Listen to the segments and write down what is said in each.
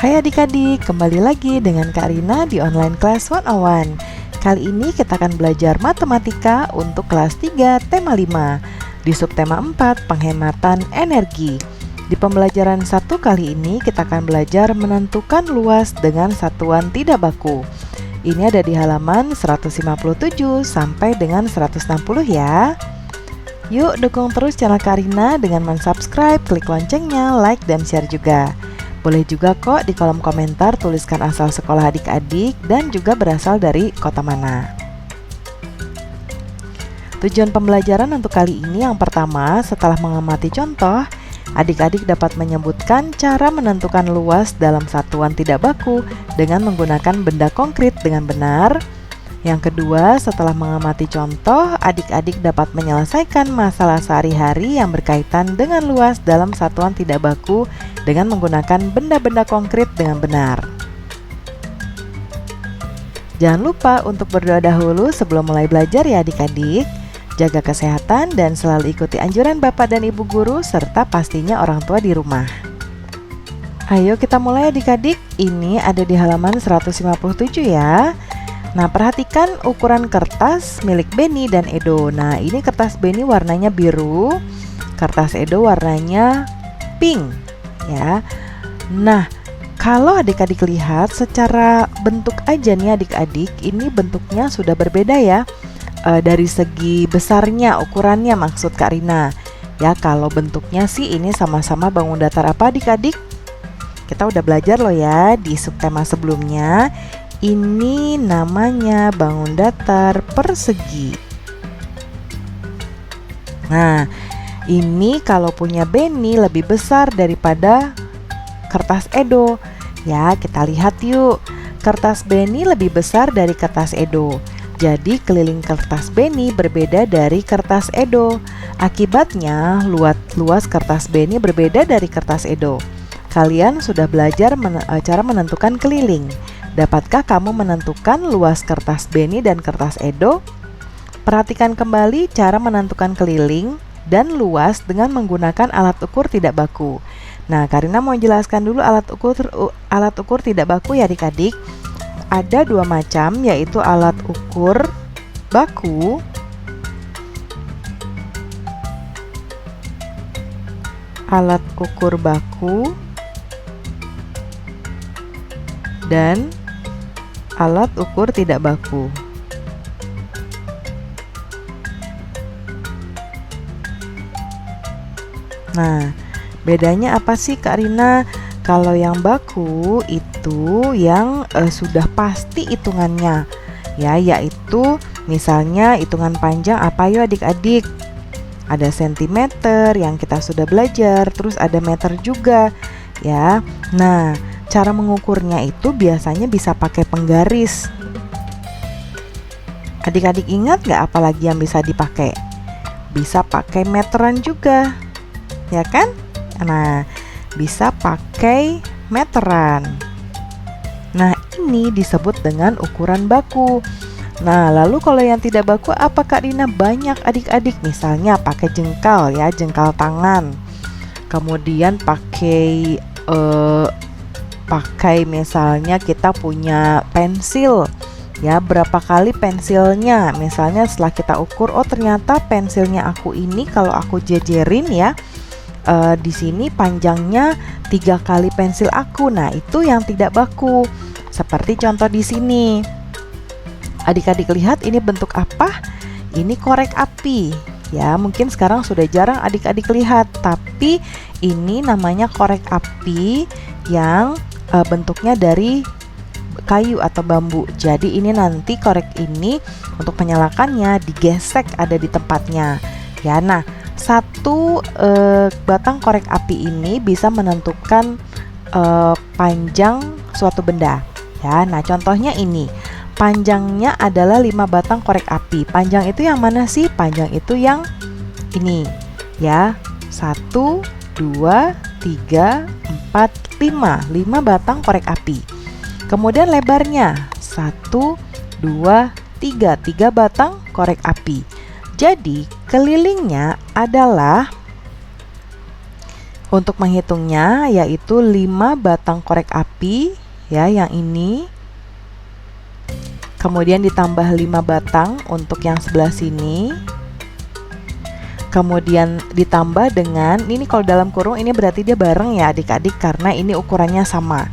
Hai adik-adik, kembali lagi dengan Kak Rina di Online Class 101. Kali ini kita akan belajar matematika untuk kelas 3 tema 5 di subtema 4 penghematan energi. Di pembelajaran 1 kali ini kita akan belajar menentukan luas dengan satuan tidak baku. Ini ada di halaman 157 sampai dengan 160 ya. Yuk dukung terus channel Kak Rina dengan mensubscribe, klik loncengnya, like dan share juga. Boleh juga kok di kolom komentar tuliskan asal sekolah adik-adik dan juga berasal dari kota mana. Tujuan pembelajaran untuk kali ini yang pertama, setelah mengamati contoh, adik-adik dapat menyebutkan cara menentukan luas dalam satuan tidak baku dengan menggunakan benda konkret dengan benar. Yang kedua, setelah mengamati contoh, adik-adik dapat menyelesaikan masalah sehari-hari yang berkaitan dengan luas dalam satuan tidak baku dengan menggunakan benda-benda konkret dengan benar. Jangan lupa untuk berdoa dahulu sebelum mulai belajar ya adik-adik. Jaga kesehatan dan selalu ikuti anjuran Bapak dan Ibu guru serta pastinya orang tua di rumah. Ayo kita mulai adik-adik. Ini ada di halaman 157 ya. Nah, perhatikan ukuran kertas milik Beni dan Edo. Nah, ini kertas Beni warnanya biru, kertas Edo warnanya pink ya. Nah, kalau adik-adik lihat secara bentuk aja nih adik-adik, ini bentuknya sudah berbeda ya. Dari segi besarnya, ukurannya maksud Kak Rina. Ya, kalau bentuknya sih ini sama-sama bangun datar apa adik-adik? Kita udah belajar loh ya di subtema sebelumnya. Ini namanya bangun datar persegi. Nah, ini kalau punya Beni lebih besar daripada kertas Edo. Ya, kita lihat yuk. Kertas Beni lebih besar dari kertas Edo. Jadi keliling kertas Beni berbeda dari kertas Edo. Akibatnya luas kertas Beni berbeda dari kertas Edo. Kalian sudah belajar cara menentukan keliling. Dapatkah kamu menentukan luas kertas Beni dan kertas Edo? Perhatikan kembali cara menentukan keliling dan luas dengan menggunakan alat ukur tidak baku. Nah, Kak Rina mau jelaskan dulu alat ukur tidak baku ya adik-adik. Ada dua macam, yaitu alat ukur baku dan alat ukur tidak baku. Nah, bedanya apa sih Kak Rina? Kalau yang baku itu yang sudah pasti hitungannya ya, yaitu misalnya hitungan panjang apa yuk adik-adik? Ada sentimeter yang kita sudah belajar, terus ada meter juga ya. Nah, cara mengukurnya itu biasanya bisa pakai penggaris. Adik-adik ingat gak apa lagi yang bisa dipakai? Bisa pakai meteran juga, ya kan? Nah, bisa pakai meteran. Nah, ini disebut dengan ukuran baku. Nah, lalu kalau yang tidak baku apa Kak Rina? Banyak adik-adik, misalnya pakai jengkal ya, jengkal tangan. Kemudian pakai misalnya kita punya pensil ya, berapa kali pensilnya, misalnya setelah kita ukur, oh ternyata pensilnya aku ini kalau aku jejerin ya, di sini panjangnya 3 kali pensil aku. Nah, itu yang tidak baku. Seperti contoh di sini. Adik-adik lihat ini bentuk apa? Ini korek api. Ya, mungkin sekarang sudah jarang adik-adik lihat, tapi ini namanya korek api yang bentuknya dari kayu atau bambu. Jadi ini nanti korek ini untuk menyalakannya digesek ada di tempatnya. Ya, nah, satu batang korek api ini bisa menentukan panjang suatu benda. Ya, nah contohnya ini. Panjangnya adalah 5 batang korek api. Panjang itu yang mana sih? Panjang itu yang ini. Ya, 1, 2, 3, 4, 5 batang korek api. Kemudian lebarnya 1, 2, 3 batang korek api. Jadi kelilingnya adalah Untuk menghitungnya yaitu 5 batang korek api ya, yang ini. Kemudian ditambah 5 batang untuk yang sebelah sini. Kemudian ditambah dengan, ini kalau dalam kurung ini berarti dia bareng ya adik-adik, karena ini ukurannya sama.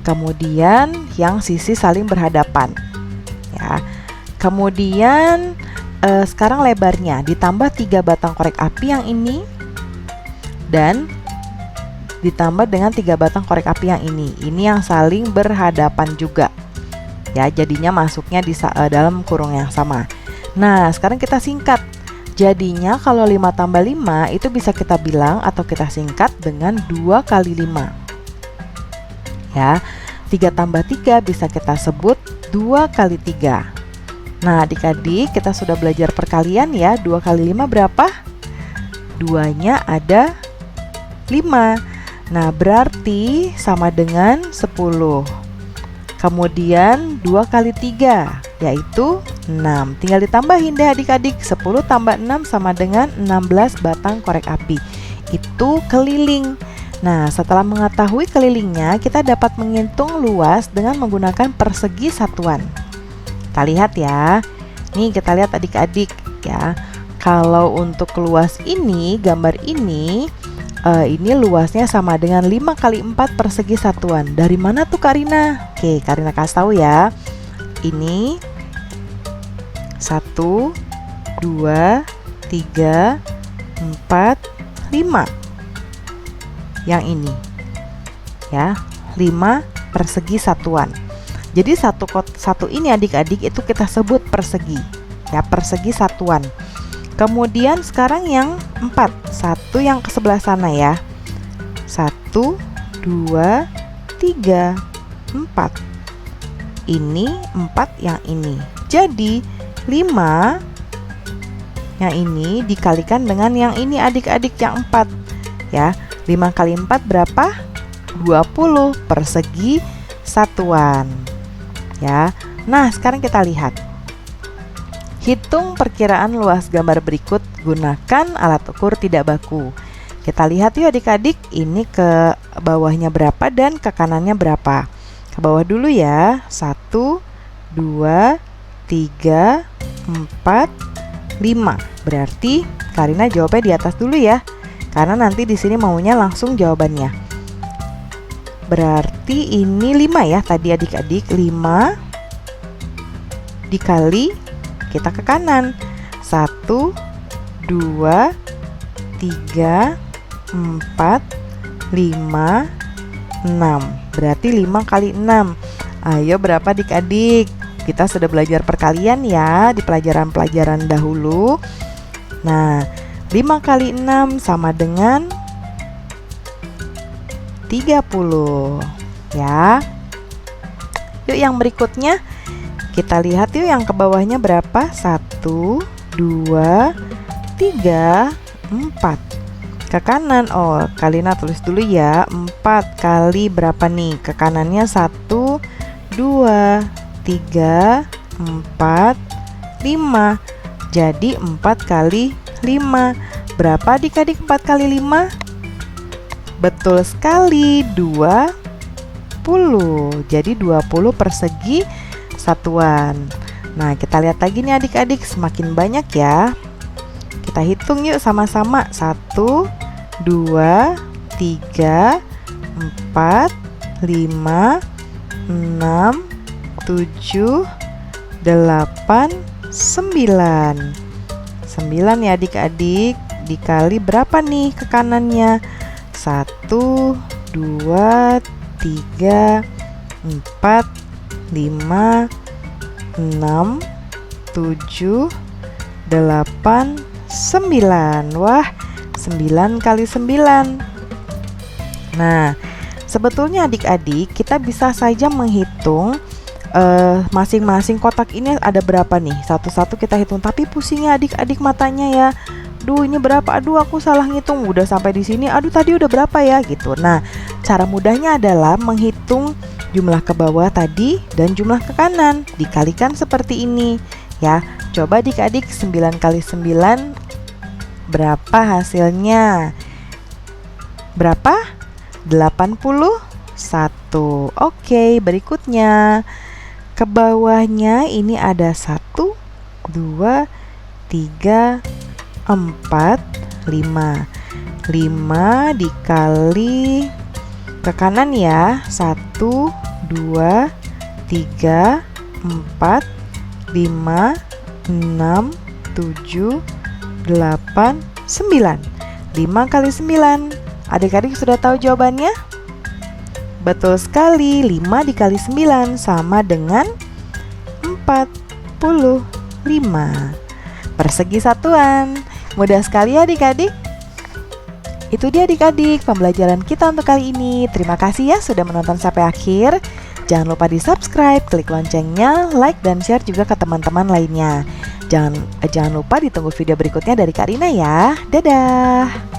Kemudian yang sisi saling berhadapan ya. Kemudian sekarang lebarnya ditambah 3 batang korek api yang ini, dan ditambah dengan 3 batang korek api yang ini yang saling berhadapan juga ya, jadinya masuknya di dalam kurung yang sama. Nah sekarang kita singkat. Jadinya kalau 5 tambah 5 itu bisa kita bilang atau kita singkat dengan 2 kali 5 ya. 3 tambah 3 bisa kita sebut 2 kali 3. Nah adik-adik, kita sudah belajar perkalian ya. 2 kali 5 berapa? 2-nya ada 5. Nah berarti sama dengan 10. Kemudian 2 kali 3 yaitu 6. Tinggal ditambahin deh adik-adik. 10 tambah 6 sama dengan 16 batang korek api. Itu keliling. Nah setelah mengetahui kelilingnya, kita dapat menghitung luas dengan menggunakan persegi satuan. Kita lihat ya. Nih kita lihat adik-adik ya. Kalau untuk luas ini, gambar ini luasnya sama dengan 5 kali 4 persegi satuan. Dari mana tuh Karina? Oke, Karina kasih tahu ya. Ini 1, 2, 3, 4, 5. Yang ini ya, 5 persegi satuan. Jadi satu ini adik-adik itu kita sebut persegi ya, persegi satuan. Kemudian sekarang yang 4, satu yang ke sebelah sana ya. 1, 2, 3, 4. Ini 4 yang ini. Jadi 5 yang ini dikalikan dengan yang ini adik-adik, yang 4 ya. 5 kali 4 berapa? 20 persegi satuan ya. Nah sekarang kita lihat. Hitung perkiraan luas gambar berikut, gunakan alat ukur tidak baku. Kita lihat yuk adik-adik, ini ke bawahnya berapa dan ke kanannya berapa. Ke bawah dulu ya. 1, 2, 3, 4, 5. Berarti Karina jawabnya di atas dulu ya, karena nanti di sini maunya langsung jawabannya. Berarti ini 5 ya tadi adik-adik. 5 dikali, kita ke kanan. 1, 2, 3, 4, 5, 6. Berarti 5 kali 6. Ayo berapa adik-adik? Kita sudah belajar perkalian ya di pelajaran-pelajaran dahulu. Nah 5 kali 6 sama dengan 30 ya. Yuk yang berikutnya kita lihat yuk, yang ke bawahnya berapa? 1, 2, 3, 4. Ke kanan, oh Kalina tulis dulu ya. 4 kali berapa nih? Ke kanannya 1, 2, 3, 4, 5. Jadi 4 kali 5. Berapa adik-adik 4 kali 5? Betul sekali, 20. Jadi 20 persegi satuan. Nah kita lihat lagi nih adik-adik, semakin banyak ya. Kita hitung yuk sama-sama. 1, 2, 3, 4, 5, 6, 7, 8, 9. 9 ya adik-adik. Dikali berapa nih ke kanannya? 1, 2, 3, 4, 5, 6, 7, 8, 9. Wah, 9 kali 9. Nah, sebetulnya adik-adik kita bisa saja menghitung masing-masing kotak ini ada berapa nih. Satu-satu kita hitung, tapi pusingnya adik-adik matanya ya. Duh, ini berapa? Aduh, aku salah ngitung. Udah sampai di sini. Aduh, tadi udah berapa ya gitu. Nah, cara mudahnya adalah menghitung jumlah ke bawah tadi dan jumlah ke kanan, dikalikan seperti ini ya. Coba adik-adik, 9 kali 9 berapa hasilnya? berapa? 81. Oke, berikutnya ke bawahnya ini ada 1, 2, 3, 4, 5. 5 dikali ke kanan ya. 1, 2, 3, 4, 5, 6, 7, 8, 9. 5 kali 9. Adik-adik sudah tahu jawabannya? Betul sekali, 5 dikali 9 sama dengan 45. Persegi satuan. Mudah sekali ya adik-adik. Itu dia adik-adik pembelajaran kita untuk kali ini. Terima kasih ya sudah menonton sampai akhir. Jangan lupa di subscribe, klik loncengnya, like dan share juga ke teman-teman lainnya. Jangan lupa ditunggu video berikutnya dari Kak Rina ya. Dadah.